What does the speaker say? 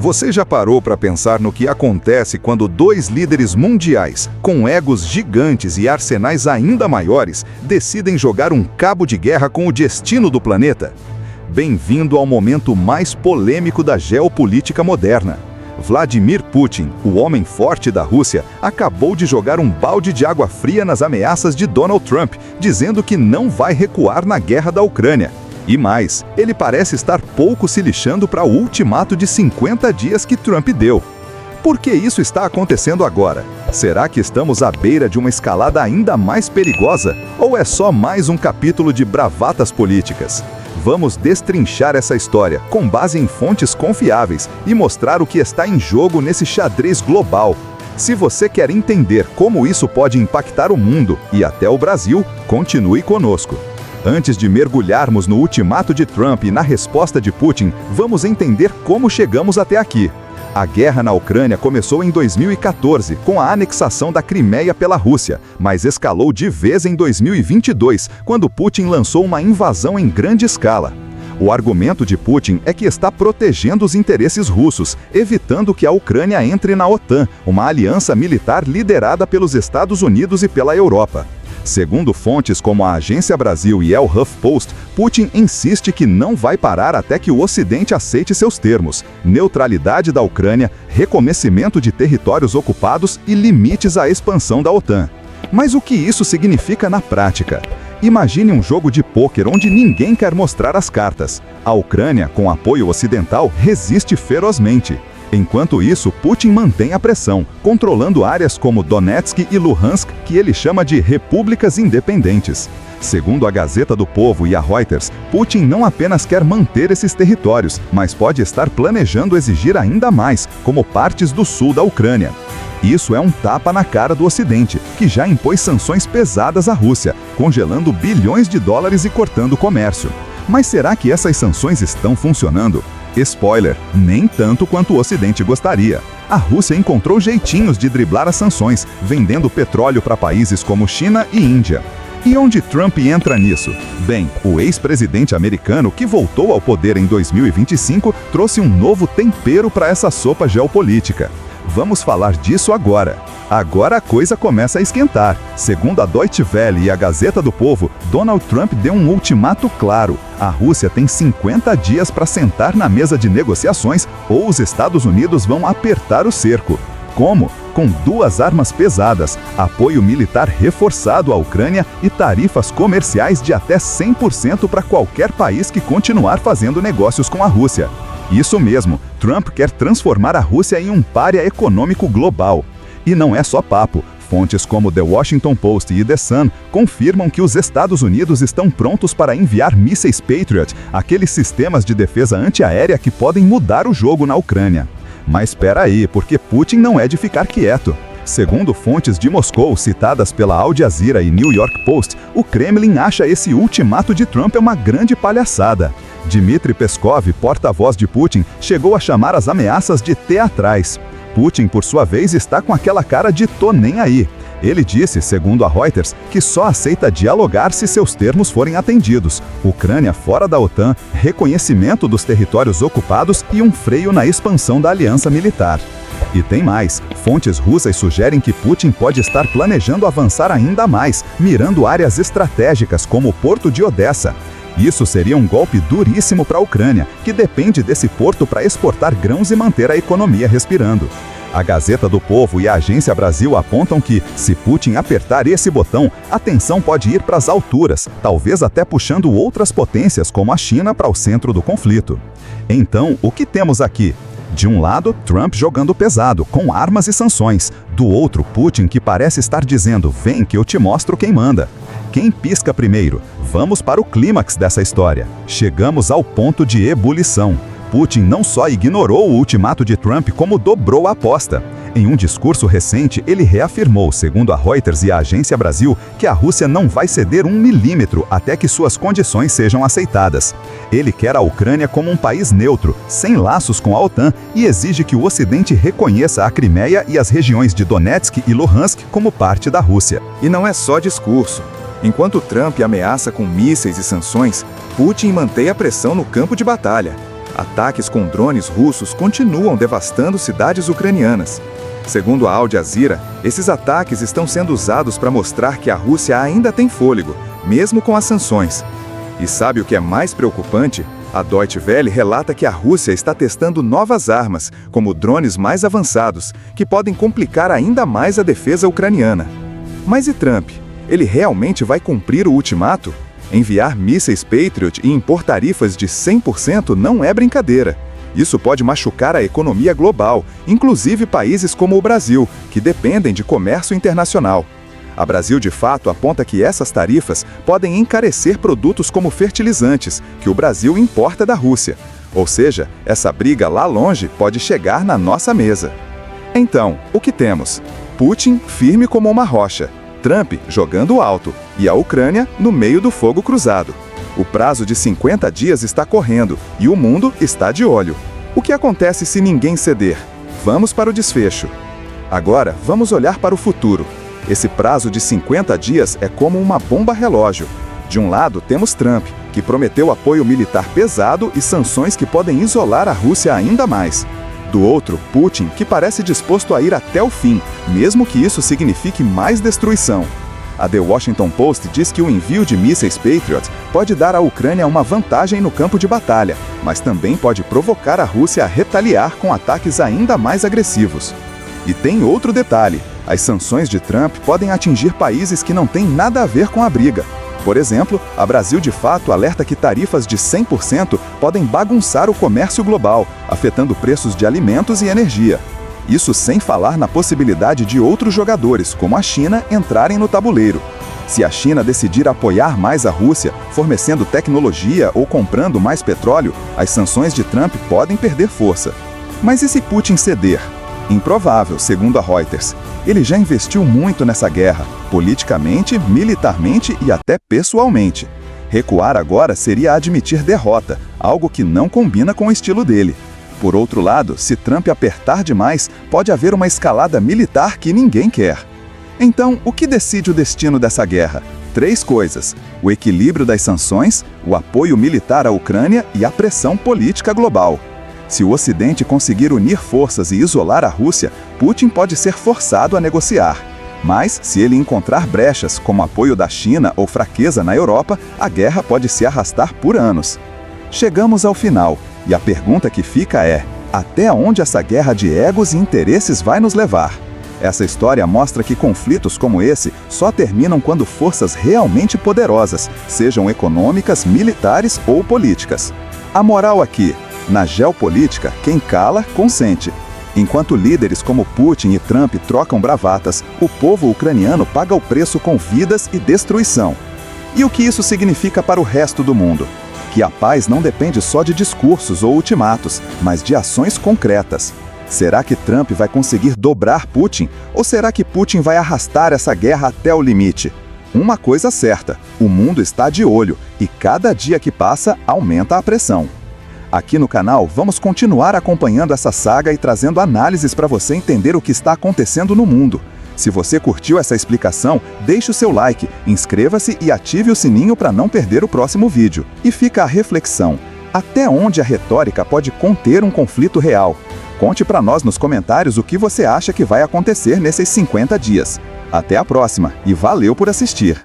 Você já parou para pensar no que acontece quando dois líderes mundiais, com egos gigantes e arsenais ainda maiores, decidem jogar um cabo de guerra com o destino do planeta? Bem-vindo ao momento mais polêmico da geopolítica moderna. Vladimir Putin, o homem forte da Rússia, acabou de jogar um balde de água fria nas ameaças de Donald Trump, dizendo que não vai recuar na guerra da Ucrânia. E mais, ele parece estar pouco se lixando para o ultimato de 50 dias que Trump deu. Por que isso está acontecendo agora? Será que estamos à beira de uma escalada ainda mais perigosa? Ou é só mais um capítulo de bravatas políticas? Vamos destrinchar essa história com base em fontes confiáveis e mostrar o que está em jogo nesse xadrez global. Se você quer entender como isso pode impactar o mundo e até o Brasil, continue conosco. Antes de mergulharmos no ultimato de Trump e na resposta de Putin, vamos entender como chegamos até aqui. A guerra na Ucrânia começou em 2014, com a anexação da Crimeia pela Rússia, mas escalou de vez em 2022, quando Putin lançou uma invasão em grande escala. O argumento de Putin é que está protegendo os interesses russos, evitando que a Ucrânia entre na OTAN, uma aliança militar liderada pelos Estados Unidos e pela Europa. Segundo fontes como a Agência Brasil e El HuffPost, Putin insiste que não vai parar até que o Ocidente aceite seus termos: neutralidade da Ucrânia, reconhecimento de territórios ocupados e limites à expansão da OTAN. Mas o que isso significa na prática? Imagine um jogo de pôquer onde ninguém quer mostrar as cartas. A Ucrânia, com apoio ocidental, resiste ferozmente. Enquanto isso, Putin mantém a pressão, controlando áreas como Donetsk e Luhansk, que ele chama de repúblicas independentes. Segundo a Gazeta do Povo e a Reuters, Putin não apenas quer manter esses territórios, mas pode estar planejando exigir ainda mais, como partes do sul da Ucrânia. Isso é um tapa na cara do Ocidente, que já impôs sanções pesadas à Rússia, congelando bilhões de dólares e cortando o comércio. Mas será que essas sanções estão funcionando? Spoiler, nem tanto quanto o Ocidente gostaria. A Rússia encontrou jeitinhos de driblar as sanções, vendendo petróleo para países como China e Índia. E onde Trump entra nisso? Bem, o ex-presidente americano, que voltou ao poder em 2025, trouxe um novo tempero para essa sopa geopolítica. Vamos falar disso agora. Agora a coisa começa a esquentar. Segundo a Deutsche Welle e a Gazeta do Povo, Donald Trump deu um ultimato claro. A Rússia tem 50 dias para sentar na mesa de negociações ou os Estados Unidos vão apertar o cerco. Como? Com duas armas pesadas, apoio militar reforçado à Ucrânia e tarifas comerciais de até 100% para qualquer país que continuar fazendo negócios com a Rússia. Isso mesmo, Trump quer transformar a Rússia em um pária econômico global. E não é só papo. Fontes como The Washington Post e The Sun confirmam que os Estados Unidos estão prontos para enviar mísseis Patriot, aqueles sistemas de defesa antiaérea que podem mudar o jogo na Ucrânia. Mas espera aí, porque Putin não é de ficar quieto. Segundo fontes de Moscou, citadas pela Al Jazeera e New York Post, o Kremlin acha esse ultimato de Trump uma grande palhaçada. Dmitry Peskov, porta-voz de Putin, chegou a chamar as ameaças de teatrais. Putin, por sua vez, está com aquela cara de "tô nem aí". Ele disse, segundo a Reuters, que só aceita dialogar se seus termos forem atendidos: Ucrânia fora da OTAN, reconhecimento dos territórios ocupados e um freio na expansão da aliança militar. E tem mais. Fontes russas sugerem que Putin pode estar planejando avançar ainda mais, mirando áreas estratégicas como o porto de Odessa. Isso seria um golpe duríssimo para a Ucrânia, que depende desse porto para exportar grãos e manter a economia respirando. A Gazeta do Povo e a Agência Brasil apontam que, se Putin apertar esse botão, a tensão pode ir para as alturas, talvez até puxando outras potências como a China para o centro do conflito. Então, o que temos aqui? De um lado, Trump jogando pesado, com armas e sanções. Do outro, Putin que parece estar dizendo: vem que eu te mostro quem manda. Quem pisca primeiro? Vamos para o clímax dessa história. Chegamos ao ponto de ebulição. Putin não só ignorou o ultimato de Trump, como dobrou a aposta. Em um discurso recente, ele reafirmou, segundo a Reuters e a Agência Brasil, que a Rússia não vai ceder 1 milímetro até que suas condições sejam aceitadas. Ele quer a Ucrânia como um país neutro, sem laços com a OTAN, e exige que o Ocidente reconheça a Crimeia e as regiões de Donetsk e Luhansk como parte da Rússia. E não é só discurso. Enquanto Trump ameaça com mísseis e sanções, Putin mantém a pressão no campo de batalha. Ataques com drones russos continuam devastando cidades ucranianas. Segundo a Al Jazeera, esses ataques estão sendo usados para mostrar que a Rússia ainda tem fôlego, mesmo com as sanções. E sabe o que é mais preocupante? A Deutsche Welle relata que a Rússia está testando novas armas, como drones mais avançados, que podem complicar ainda mais a defesa ucraniana. Mas e Trump? Ele realmente vai cumprir o ultimato? Enviar mísseis Patriot e impor tarifas de 100% não é brincadeira. Isso pode machucar a economia global, inclusive países como o Brasil, que dependem de comércio internacional. A Brasil, de fato, aponta que essas tarifas podem encarecer produtos como fertilizantes, que o Brasil importa da Rússia. Ou seja, essa briga lá longe pode chegar na nossa mesa. Então, o que temos? Putin firme como uma rocha, Trump jogando alto e a Ucrânia no meio do fogo cruzado. O prazo de 50 dias está correndo e o mundo está de olho. O que acontece se ninguém ceder? Vamos para o desfecho. Agora, vamos olhar para o futuro. Esse prazo de 50 dias é como uma bomba relógio. De um lado, temos Trump, que prometeu apoio militar pesado e sanções que podem isolar a Rússia ainda mais. Do outro, Putin, que parece disposto a ir até o fim, mesmo que isso signifique mais destruição. A The Washington Post diz que o envio de mísseis Patriot pode dar à Ucrânia uma vantagem no campo de batalha, mas também pode provocar a Rússia a retaliar com ataques ainda mais agressivos. E tem outro detalhe: as sanções de Trump podem atingir países que não têm nada a ver com a briga. Por exemplo, a Brasil de fato alerta que tarifas de 100% podem bagunçar o comércio global, afetando preços de alimentos e energia. Isso sem falar na possibilidade de outros jogadores, como a China, entrarem no tabuleiro. Se a China decidir apoiar mais a Rússia, fornecendo tecnologia ou comprando mais petróleo, as sanções de Trump podem perder força. Mas e se Putin ceder? Improvável, segundo a Reuters. Ele já investiu muito nessa guerra, politicamente, militarmente e até pessoalmente. Recuar agora seria admitir derrota, algo que não combina com o estilo dele. Por outro lado, se Trump apertar demais, pode haver uma escalada militar que ninguém quer. Então, o que decide o destino dessa guerra? 3 coisas: o equilíbrio das sanções, o apoio militar à Ucrânia e a pressão política global. Se o Ocidente conseguir unir forças e isolar a Rússia, Putin pode ser forçado a negociar. Mas, se ele encontrar brechas, como apoio da China ou fraqueza na Europa, a guerra pode se arrastar por anos. Chegamos ao final, e a pergunta que fica é: até onde essa guerra de egos e interesses vai nos levar? Essa história mostra que conflitos como esse só terminam quando forças realmente poderosas, sejam econômicas, militares ou políticas. A moral aqui: na geopolítica, quem cala, consente. Enquanto líderes como Putin e Trump trocam bravatas, o povo ucraniano paga o preço com vidas e destruição. E o que isso significa para o resto do mundo? Que a paz não depende só de discursos ou ultimatos, mas de ações concretas. Será que Trump vai conseguir dobrar Putin? Ou será que Putin vai arrastar essa guerra até o limite? Uma coisa certa: o mundo está de olho e cada dia que passa aumenta a pressão. Aqui no canal, vamos continuar acompanhando essa saga e trazendo análises para você entender o que está acontecendo no mundo. Se você curtiu essa explicação, deixe o seu like, inscreva-se e ative o sininho para não perder o próximo vídeo. E fica a reflexão: até onde a retórica pode conter um conflito real? Conte para nós nos comentários o que você acha que vai acontecer nesses 50 dias. Até a próxima e valeu por assistir!